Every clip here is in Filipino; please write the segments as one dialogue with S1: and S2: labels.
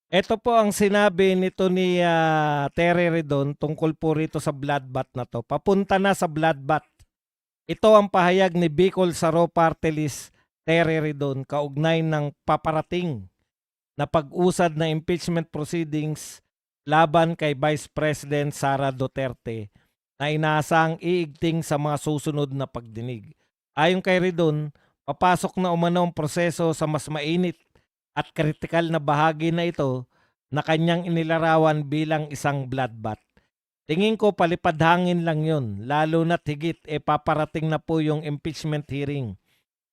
S1: Ito po ang sinabi nito ni Terry Redon tungkol po rito sa bloodbath na to. Papunta na sa bloodbath. Ito ang pahayag ni Bicol Saro Party List Terry Redon kaugnay ng paparating na pag-usad na impeachment proceedings laban kay Vice President Sara Duterte na inaasang iigting sa mga susunod na pagdinig. Ayon kay Redon, papasok na umano ang proseso sa mas mainit at kritikal na bahagi na ito na kanyang inilarawan bilang isang bloodbath. Tingin ko palipad hangin lang yun, lalo na't higit paparating na po yung impeachment hearing.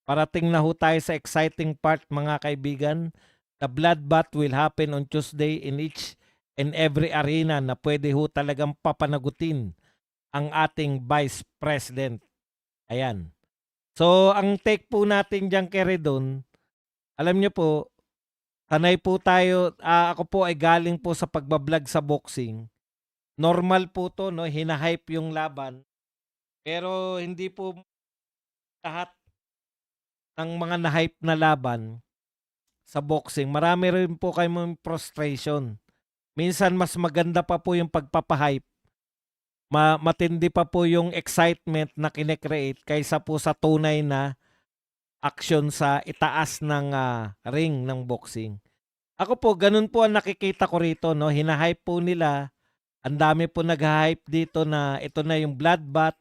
S1: Parating na ho tayo sa exciting part mga kaibigan. The bloodbath will happen on Tuesday in each and every arena na pwede ho talagang papanagutin ang ating Vice President. Ayan. So, ang take po natin dyan kay Redon, alam niyo po, sanay po tayo, ako po ay galing po sa pagbablog sa boxing. Normal po to, no? Hinahype yung laban. Pero hindi po lahat ng mga na-hype na laban sa boxing. Marami rin po kayong frustration. Minsan mas maganda pa po yung pagpapahype. Matindi pa po yung excitement na kinecreate kaysa po sa tunay na action sa itaas ng ring ng boxing. Ako po, ganun po ang nakikita ko rito, no? Hinahype po nila. Ang dami po nag-hype dito na ito na yung bloodbath.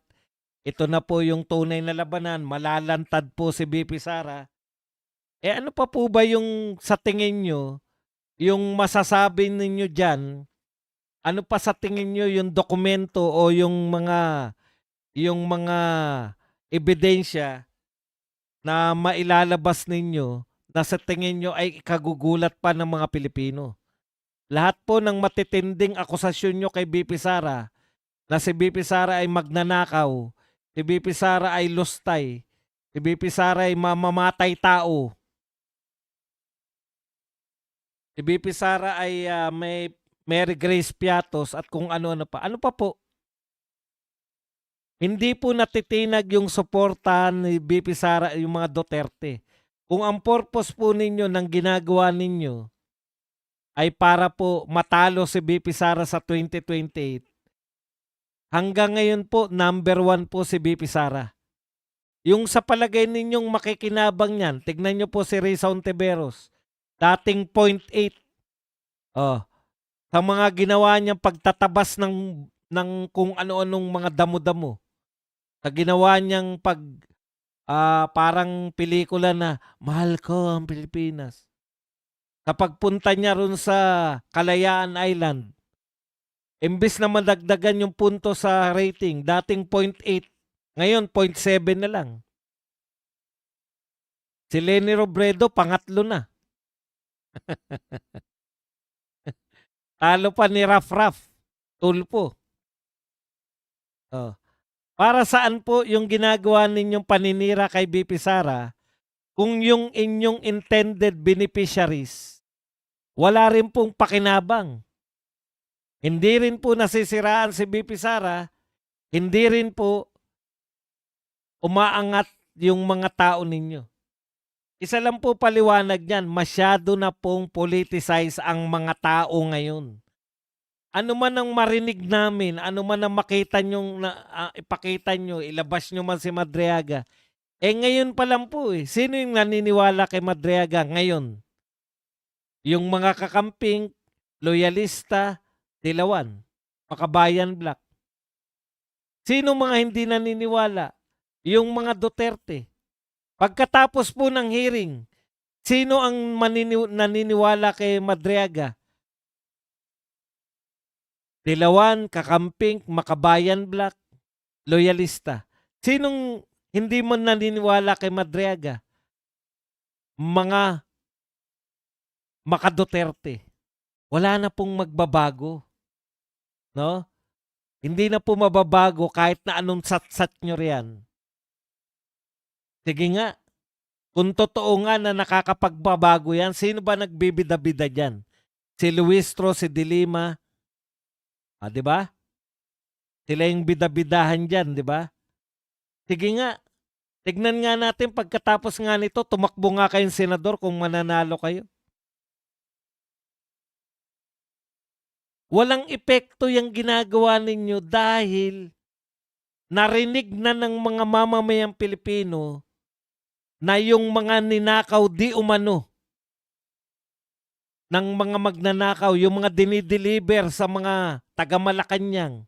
S1: Ito na po yung tunay na labanan. Malalantad po si BP Sara. Ano pa po ba yung sa tingin nyo, yung masasabi ninyo dyan, ano pa sa tingin nyo yung dokumento o yung mga ebidensya na mailalabas ninyo na sa tingin nyo ay kagugulat pa ng mga Pilipino? Lahat po ng matitinding akusasyon nyo kay BP Sara na si BP Sara ay magnanakaw, si BP Sara ay lustay, si BP Sara ay mamamatay tao, si BP Sara ay may Mary Grace Piatos at kung ano-ano pa. Ano pa po? Hindi po natitinag yung suporta ni BP Sara yung mga Duterte. Kung ang purpose po ninyo ng ginagawa ninyo ay para po matalo si BP Sara sa 2028, hanggang ngayon po number 1 po si BP Sara. Yung sa palagay ninyong makikinabang niyan, tignan nyo po si Risa Ontiveros. Dating 0.8. Oh, sa mga ginawa niyang pagtatabas ng kung ano-anong mga damo-damo. Sa ginawa niyang parang pelikula na mahal ko ang Pilipinas. Sa pagpunta niya ron sa Kalayaan Island, imbis na madagdagan yung punto sa rating, dating 0.8, ngayon 0.7 na lang. Si Leni Robredo, pangatlo na. Talo pa ni Raf Tulfo. Oh. Para saan po yung ginagawa ninyong paninira kay BP Sara kung yung inyong intended beneficiaries wala rin pong pakinabang? Hindi rin po nasisiraan si BP Sara, hindi rin po umaangat yung mga tao ninyo. Isa lang po paliwanag niyan, masyado na pong politicize ang mga tao ngayon. Ano man ang marinig namin, ano man ang makita nyo, ipakita nyo, ilabas nyo man si Madriaga. Ngayon pa lang po Sino yung naniniwala kay Madriaga ngayon? Yung mga kakamping, loyalista, Dilawan, Makabayan Black. Sino mga hindi naniniwala? Yung mga Duterte. Pagkatapos po ng hearing, sino ang naniniwala kay Madriaga? Dilawan, Kakamping, Makabayan Black, loyalista. Sinong hindi mo naniniwala kay Madriaga? Mga Maka-Duterte. Wala na pong magbabago. No? Hindi na po mababago kahit na anong sat-sat nyo riyan. Sige nga, kung totoo nga na nakakapagbabago yan, sino ba nagbibida-bida dyan? Si Luistro, si Dilima, di ba? Sila yung bidabidahan dyan, di ba? Sige nga, tignan nga natin pagkatapos nga nito, tumakbo nga kayong senador kung mananalo kayo. Walang epekto yung ginagawa ninyo dahil narinig na ng mga mamamayang Pilipino na yung mga ninakaw di umano ng mga magnanakaw, yung mga dinideliver sa mga taga-Malacanang,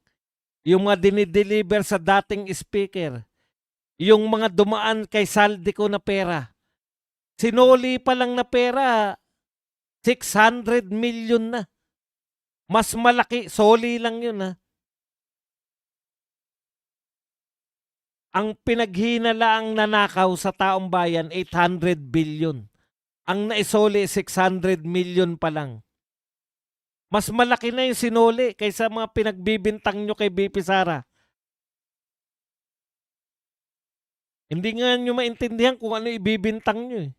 S1: yung mga dinideliver sa dating speaker, yung mga dumaan kay Saldico na pera. Sinuli pa lang na pera, 600 million na. Mas malaki, soli lang yun ha. Ang pinaghinalaang nanakaw sa taong bayan, 800 billion. Ang naisoli, 600 million pa lang. Mas malaki na yung sinuli kaysa mga pinagbibintang nyo kay BP Sara. Hindi nga nyo maintindihan kung ano ibibintang nyo eh.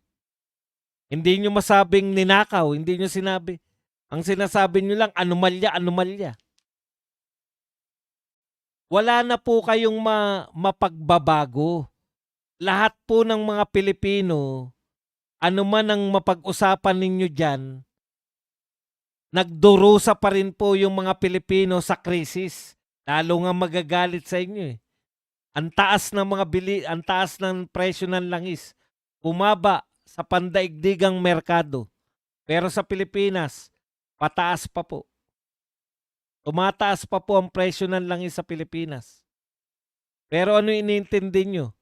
S1: Hindi nyo masabing ninakaw, hindi nyo sinabi. Ang sinasabi nyo lang, anomalya, anomalya. Wala na po kayong mapagbabago. Lahat po ng mga Pilipino, ano man ang mapag-usapan ninyo dyan, nagdurusa pa rin po yung mga Pilipino sa krisis. Lalo nga magagalit sa inyo eh. Ang taas ng ang taas ng presyo ng langis. Bumaba sa pandaigdigang merkado. Pero sa Pilipinas, pataas pa po. Tumataas pa po ang presyo ng langis sa Pilipinas. Pero ano iniintindi nyo?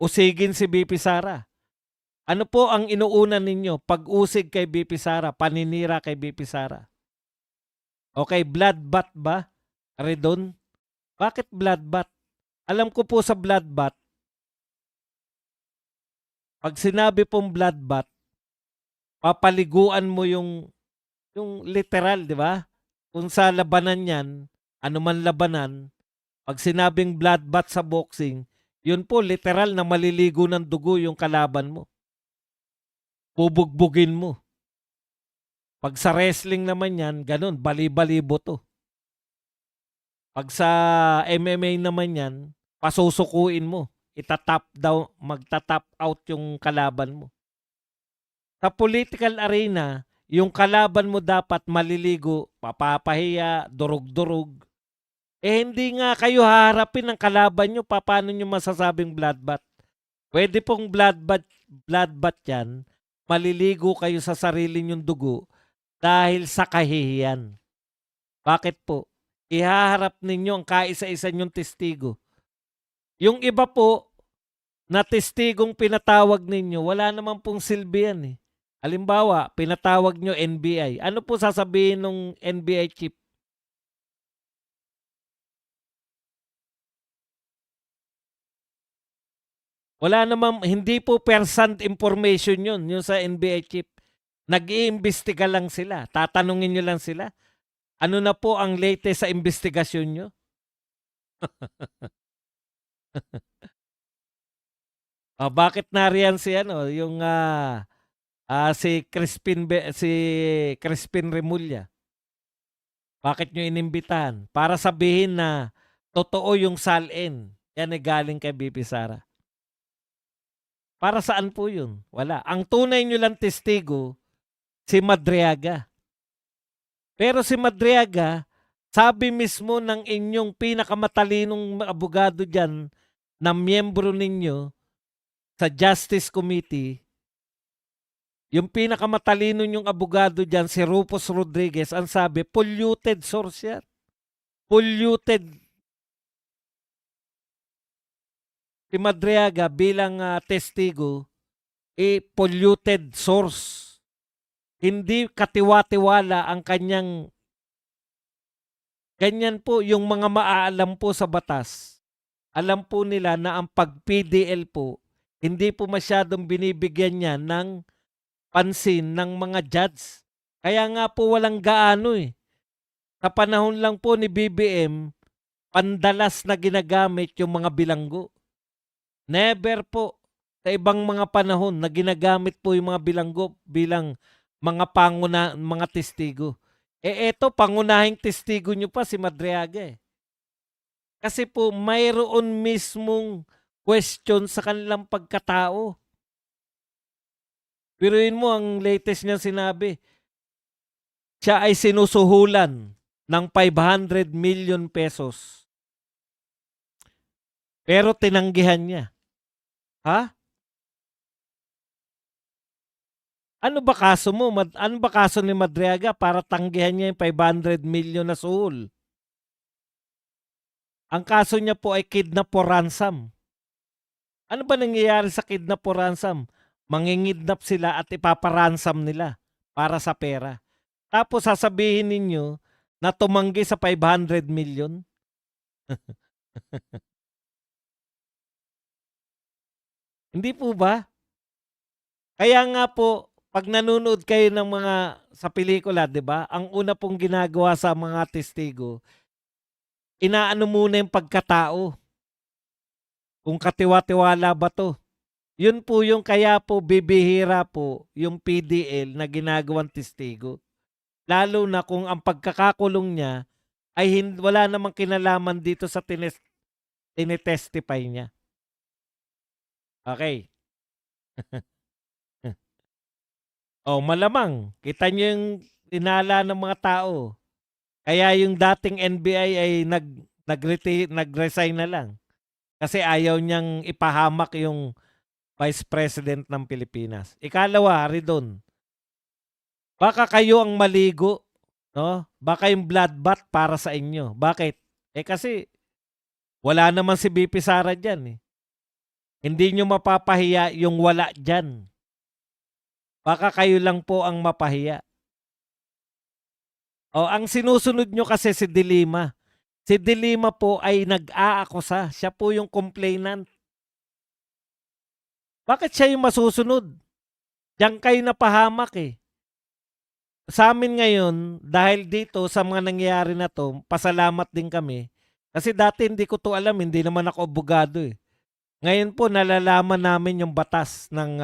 S1: Usigin si BP Sara. Ano po ang inuuna ninyo? Pag-usig kay BP Sara, paninira kay BP Sara. Okay, bloodbath ba? Redon? Bakit bloodbath? Alam ko po sa bloodbath, pag sinabi pong bloodbath, papaliguan mo yung literal, di ba? Kung sa labanan yan, anuman labanan, pag sinabing bloodbath sa boxing, yun po literal na maliligo ng dugo yung kalaban mo. Bubugbugin mo. Pag sa wrestling naman yan, ganun, bali-balibo to. Pag sa MMA naman yan, pasusukuin mo. Magta-tap out yung kalaban mo. Sa political arena, yung kalaban mo dapat maliligo, papapahiya, durug-durug. Hindi nga kayo haharapin ng kalaban nyo, paano nyo masasabing bloodbath? Pwede pong bloodbath yan, maliligo kayo sa sarili nyong dugo dahil sa kahihiyan. Bakit po? Ihaharap ninyo ang kaisa-isa nyong testigo. Yung iba po, na testigong pinatawag ninyo, wala naman pong silbi yan eh. Halimbawa, pinatawag nyo NBI. Ano po sasabihin ng NBI chief? Wala naman, hindi po first-hand information yun, yung sa NBI chief. Nag-iimbestiga lang sila. Tatanungin nyo lang sila. Ano na po ang latest sa investigasyon nyo? Bakit nariyan si yung si Crispin Remulla? Bakit nyo inimbitahan? Para sabihin na totoo yung salin. Yan ay galing kay BP Sara. Para saan po yun? Wala. Ang tunay nyo lang testigo, si Madriaga. Pero si Madriaga, sabi mismo ng inyong pinakamatalinong abogado dyan, na miyembro ninyo sa Justice Committee, yung pinakamatalino yung abogado dyan, si Rufus Rodriguez, ang sabi, polluted source yan. Polluted. Si Madriaga bilang testigo, polluted source. Hindi katiwa-tiwala ang kanyang, ganyan po yung mga maaalam po sa batas. Alam po nila na ang pag-PDL po, hindi po masyadong binibigyan niya ng pansin ng mga judge. Kaya nga po walang gaano eh. Sa panahon lang po ni BBM, pandalas na ginagamit yung mga bilanggo. Never po sa ibang mga panahon na ginagamit po yung mga bilanggo bilang mga mga testigo. Eto, pangunahing testigo nyo pa si Madriaga eh. Kasi po mayroon mismong question sa kanilang pagkatao. Piruin mo ang latest niya sinabi. Siya ay sinusuhulan ng 500 million pesos. Pero tinanggihan niya. Ha? Ano ba kaso mo? Ano ba kaso ni Madriaga para tanggihan niya yung 500 million na suhol? Ang kaso niya po ay kidnap for ransom. Ano ba nangyayari sa kidnap for ransom? Mangingidnap sila at ipaparansam nila para sa pera. Tapos sasabihin ninyo na tumanggi sa 500 million? Hindi po ba? Kaya nga po, pag nanonood kayo ng mga sa pelikula, 'di ba? Ang una pong ginagawa sa mga testigo, inaano muna yung pagkatao. Kung katiwa-tiwala ba 'to? Yun po yung kaya po bibihira po yung PDL na ginagawang testigo. Lalo na kung ang pagkakakulong niya ay wala namang kinalaman dito sa tinetestify niya. Okay. Oh, malamang. Kita niyo yung inala ng mga tao. Kaya yung dating NBI ay nag-resign na lang. Kasi ayaw niyang ipahamak yung Vice President ng Pilipinas. Ikalawa, Ridon, baka kayo ang maligo, no? Baka yung bloodbath para sa inyo. Bakit? Kasi wala naman si BP Sara dyan. Hindi nyo mapapahiya yung wala dyan. Baka kayo lang po ang mapahiya. O, ang sinusunod nyo kasi si De Lima. Si De Lima po ay nag-aakusa. Siya po yung complainant. Bakit siya yung masusunod? Diyan kayo napahamak Sa amin ngayon, dahil dito sa mga nangyayari na to, pasalamat din kami. Kasi dati hindi ko to alam, hindi naman ako abogado Ngayon po nalalaman namin yung batas ng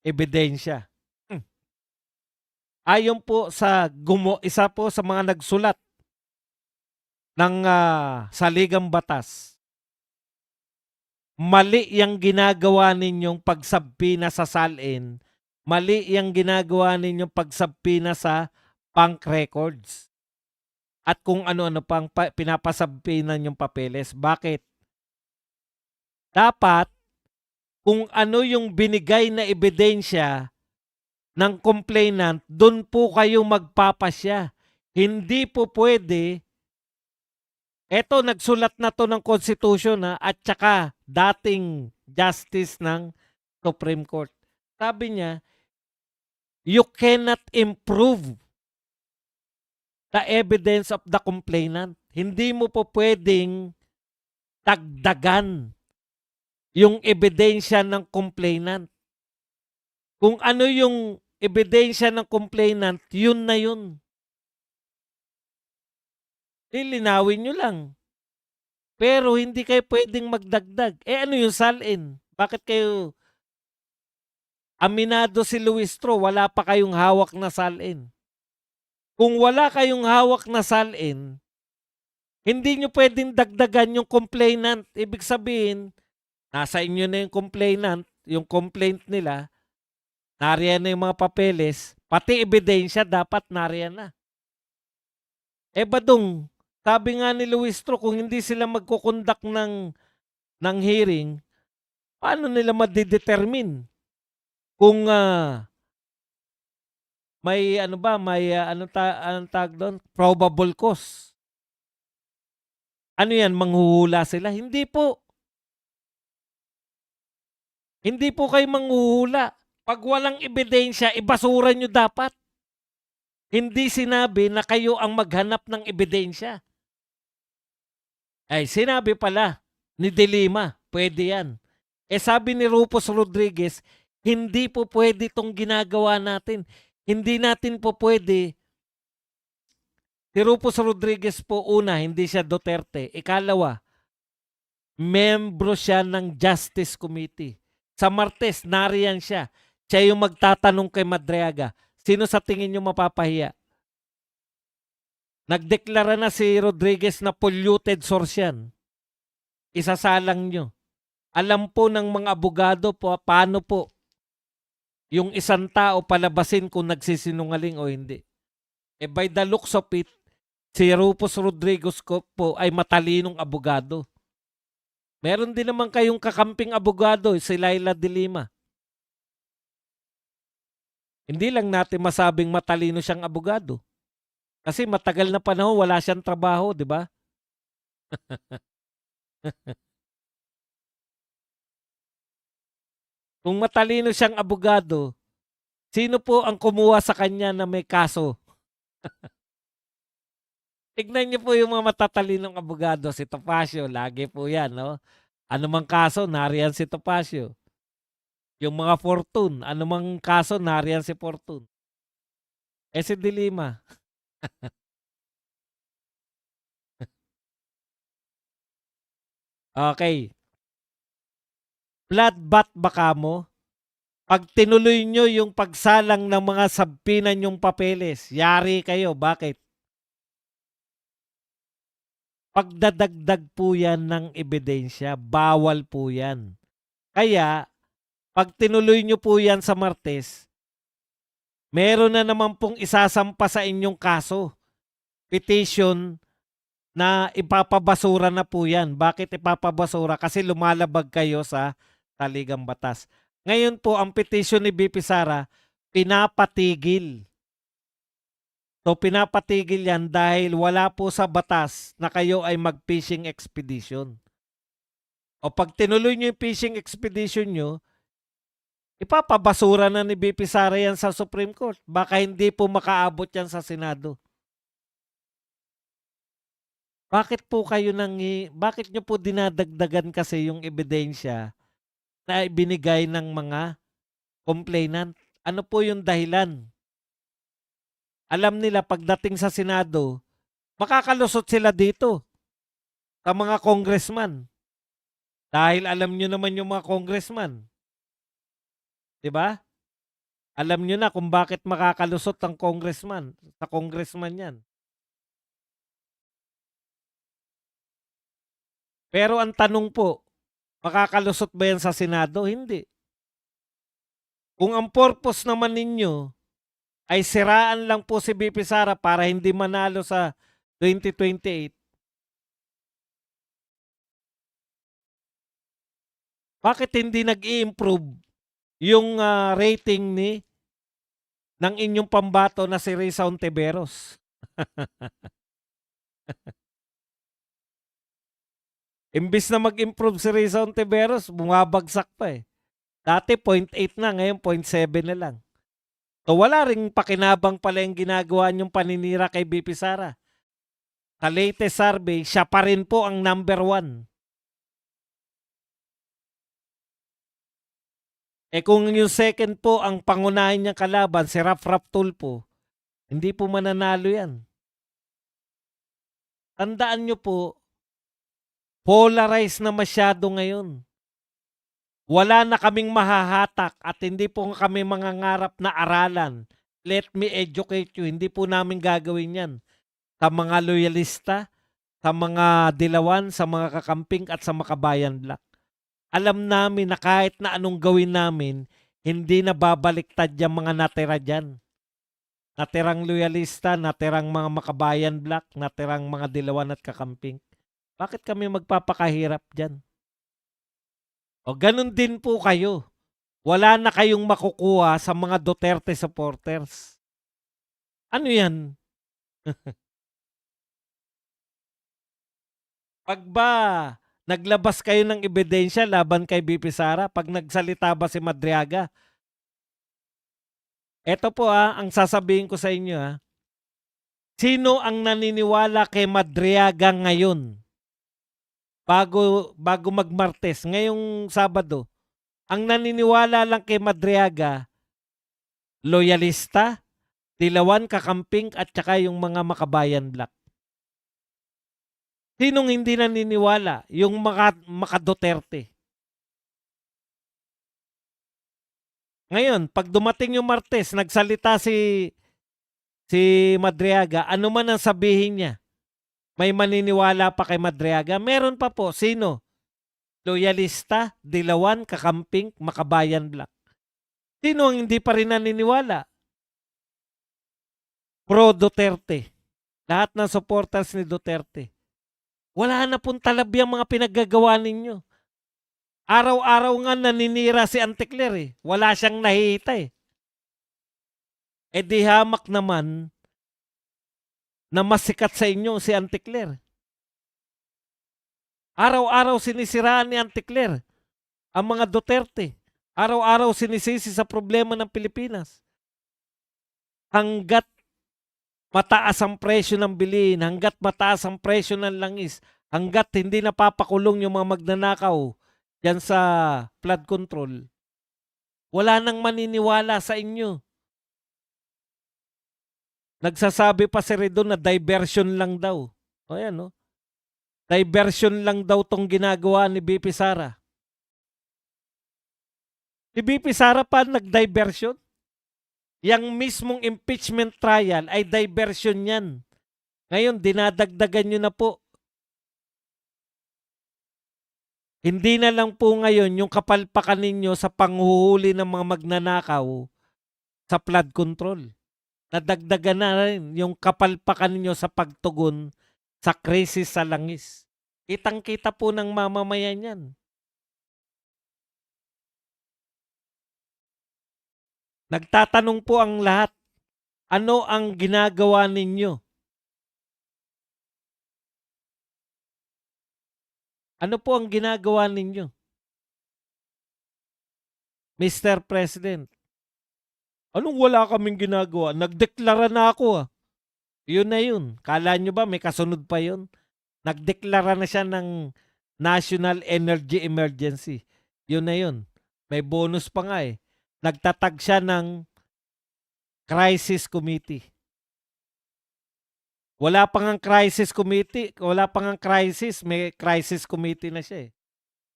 S1: ebidensya. Ayon po sa isa po sa mga nagsulat ng saligang batas, mali yung ginagawa ninyong pagsabpi na sa salin, mali yung ginagawa ninyong pagsabpi na sa bank records. At kung ano-ano pang pinapasabpi na yung papeles. Bakit? Dapat, kung ano yung binigay na ebidensya ng complainant, doon po kayo magpapasya. Hindi po pwede. Eto, nagsulat na to ng Constitution at saka dating justice ng Supreme Court. Sabi niya, you cannot improve the evidence of the complainant. Hindi mo po pwedeng dagdagan yung ebidensya ng complainant. Kung ano yung ebidensya ng complainant, yun na yun. Lilinawin nyo lang. Pero hindi kayo pwedeng magdagdag. Ano yung salin? Bakit kayo aminado si Luistro, wala pa kayong hawak na salin? Kung wala kayong hawak na salin, hindi nyo pwedeng dagdagan yung complainant. Ibig sabihin, nasa inyo na yung complainant, yung complaint nila, nariyan na yung mga papeles, pati ebidensya dapat nariyan na. Badong, sabi nga ni Luistro, kung hindi sila magkukondak ng hearing, paano nila madidetermine kung may anong tag doon? Probable cause. Ano yan, manghuhula sila? Hindi po. Hindi po kayo manghuhula. Pag walang ebidensya, ibasura nyo dapat. Hindi sinabi na kayo ang maghanap ng ebidensya. Ay, sinabi pala ni De Lima, pwede yan. Sabi ni Rufus Rodriguez, hindi po pwede itong ginagawa natin. Hindi natin po pwede. Si Rufus Rodriguez po una, hindi siya Duterte. Ikalawa, membro siya ng Justice Committee. Sa Martes, nariyan siya. Siya yung magtatanong kay Madriaga, sino sa tingin nyo mapapahiya? Nagdeklara na si Rodriguez na polluted source yan. Isasalang nyo. Alam po ng mga abogado po paano po yung isang tao palabasin kung nagsisinungaling o hindi. Eh by the looks of it, si Rufus Rodriguez po ay matalinong abogado. Meron din naman kayong kakamping abogado, si Laila de Lima. Hindi lang natin masabing matalino siyang abogado. Kasi matagal na panahon wala siyang trabaho, di ba? Kung matalino siyang abogado, sino po ang kumuha sa kanya na may kaso? Tignan niyo po yung mga matatalinong abogado, si Topacio, lagi po yan, no? Ano mang kaso, nariyan si Topacio. Yung mga Fortune, ano mang kaso, nariyan si Fortune. Eh si de Lima. Okay. Bloodbath ba kamo? Pag tinuloy nyo yung pagsalang ng mga sabpinan yung papeles, yari kayo. Bakit? Pagdadagdag po yan ng ebidensya, bawal po yan. Kaya, pag tinuloy nyo po yan sa Martes, meron na naman pong isasampa sa inyong kaso. Petition na ipapabasura na po yan. Bakit ipapabasura? Kasi lumalabag kayo sa taligang batas. Ngayon po, ang petition ni BP Sara, pinapatigil. So pinapatigil yan dahil wala po sa batas na kayo ay mag-fishing expedition. O pag tinuloy nyo yung fishing expedition nyo, ipapabasura na ni BP Sara yan sa Supreme Court. Baka hindi po makaabot yan sa Senado. Bakit po kayo bakit nyo po dinadagdagan kasi yung ebidensya na ibinigay ng mga complainant? Ano po yung dahilan? Alam nila pagdating sa Senado, makakalusot sila dito sa mga congressman. Dahil alam nyo naman yung mga congressman. 'Di ba? Alam nyo na kung bakit makakalusot ang congressman. Sa congressman yan. Pero ang tanong po, makakalusot ba yan sa Senado? Hindi. Kung ang purpose naman ninyo ay siraan lang po si BP Sara para hindi manalo sa 2028, bakit hindi nag-i-improve yung rating ng inyong pambato na si Risa Ontiveros? Imbis na mag-improve si Risa Ontiveros, bumabagsak pa eh. Dati 0.8 na, ngayon 0.7 na lang. So wala ring pakinabang pala yung ginagawa niyong paninira kay BP Sara. Sa latest survey, siya pa rin po ang number 1. Eh kung yung second po ang pangunahin niyang kalaban, si Raf Tulfo, hindi po mananalo yan. Tandaan niyo po, polarized na masyado ngayon. Wala na kaming mahahatak at hindi po kami mangangarap na aralan. Let me educate you. Hindi po namin gagawin yan. Sa mga loyalista, sa mga dilawan, sa mga kakamping at sa makabayan black. Alam namin na kahit na anong gawin namin, hindi na babaliktad yung mga natira dyan. Natirang loyalista, natirang mga makabayan black, natirang mga dilawan at kakamping. Bakit kami magpapakahirap dyan? O ganun din po kayo. Wala na kayong makukuha sa mga Duterte supporters. Ano yan? Pag ba naglabas kayo ng ebidensya laban kay BP Sara, pag nagsalita ba si Madriaga? Eto po ang sasabihin ko sa inyo Sino ang naniniwala kay Madriaga ngayon? Bago magmartes, ngayong Sabado, ang naniniwala lang kay Madriaga, loyalista, dilawan, kakamping, at saka yung mga makabayan black. Sinong hindi naniniwala? Yung maka Duterte. Ngayon, pag dumating yung Martes, nagsalita si Madriaga, ano man ang sabihin niya, may maniniwala pa kay Madriaga? Meron pa po. Sino? Loyalista, dilawan, kakamping, makabayan black. Sino ang hindi pa rin naniniwala? Pro Duterte. Lahat ng supporters ni Duterte. Wala na pong talab yung mga pinaggagawa ninyo. Araw-araw nga naninira si Anticler eh. Wala siyang nahihita eh. Eh di hamak naman na mas sikat sa inyo si Anticler. Araw-araw sinisiraan ni Anticler ang mga Duterte. Araw-araw sinisisi sa problema ng Pilipinas. Hanggat mataas ang presyo ng bilihin, hanggat mataas ang presyo ng langis, hanggat hindi napapakulong yung mga magnanakaw yan sa flood control, wala nang maniniwala sa inyo. Nagsasabi pa si Redon na diversion lang daw. O yan, no? Diversion lang daw tong ginagawa ni BP Sara. Si BP Sara pa nag-diversion? Yang mismong impeachment trial ay diversion yan. Ngayon, dinadagdagan nyo na po. Hindi na lang po ngayon yung kapalpakan ninyo sa panghuhuli ng mga magnanakaw sa flood control. Nadagdagan na rin yung kapalpakan ninyo sa pagtugon sa krisis sa langis. Kitang-kita po ng mamamayan yan. Nagtatanong po ang lahat, ano ang ginagawa ninyo? Ano po ang ginagawa ninyo? Mr. President, anong wala kaming ginagawa? Nagdeklara na ako ah. Yun na yun. Kala nyo ba may kasunod pa yun? Nagdeklara na siya ng National Energy Emergency. Yun na yun. May bonus pa nga eh. Nagtatag siya ng Crisis Committee. Wala pang ang crisis committee, wala pang ang crisis, may crisis committee na siya eh.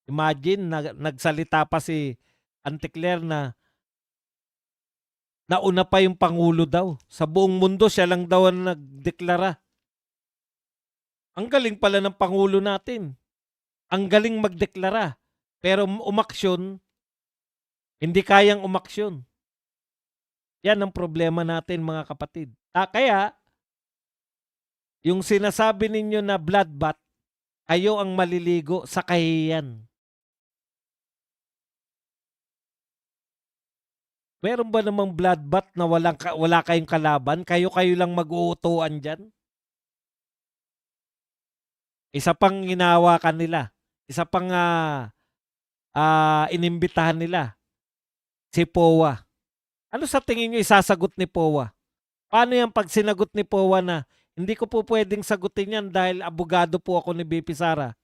S1: Imagine, nagsalita pa si Anticler na nauna pa yung Pangulo daw. Sa buong mundo, siya lang daw ang nagdeklara. Ang galing pala ng Pangulo natin. Ang galing magdeklara. Pero umaksyon, hindi kayang umaksyon. Yan ang problema natin mga kapatid. Kaya, yung sinasabi ninyo na bloodbath, kayo ang maliligo sa kahiyan. Meron ba namang bloodbath na wala kayong kalaban? Kayo lang mag-uutuan dyan? Isa pang ginawakan nila. Isa pang inimbitahan nila. Si POA. Ano sa tingin nyo isasagot ni POA? Paano yan pag sinagot ni POA na hindi ko po pwedeng sagutin yan dahil abogado po ako ni BP Sara?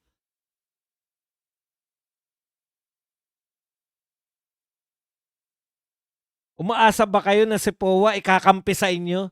S1: Umaasa ba kayo na si POA ikakampi sa inyo?